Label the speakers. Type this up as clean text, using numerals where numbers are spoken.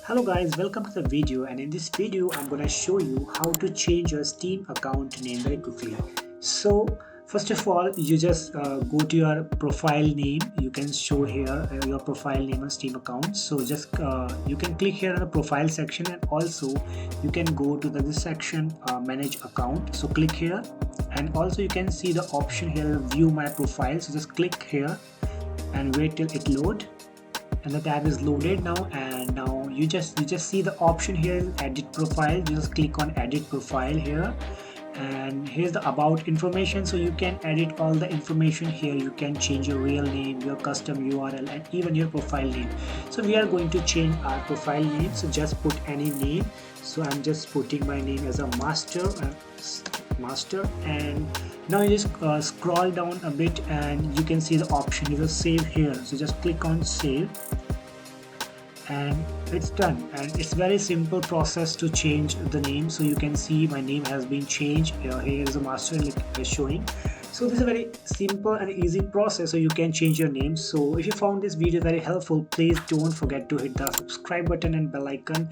Speaker 1: Hello guys, welcome to the video, and in this video I'm gonna show you how to change your Steam account name very quickly. So first of all, you just go to your profile name. You can show here your profile name on Steam account. So just you can click here on the profile section, and also you can go to this section, manage account. So click here, and also you can see the option here, view my profile. So just click here and wait till it load, and the tab is loaded now. And now you just see the option here, edit profile. Just click on edit profile here, and here's the about information. So you can edit all the information here. You can change your real name, your custom URL, and even your profile name. So we are going to change our profile name, so just put any name. So I'm just putting my name as a master. And now you just scroll down a bit, and you can see the option is a save here. So just click on save, and it's done. And it's very simple process to change the name. So you can see my name has been changed. Here is a master is showing. So this is a very simple and easy process, so you can change your name. So if you found this video very helpful, please don't forget to hit the subscribe button and bell icon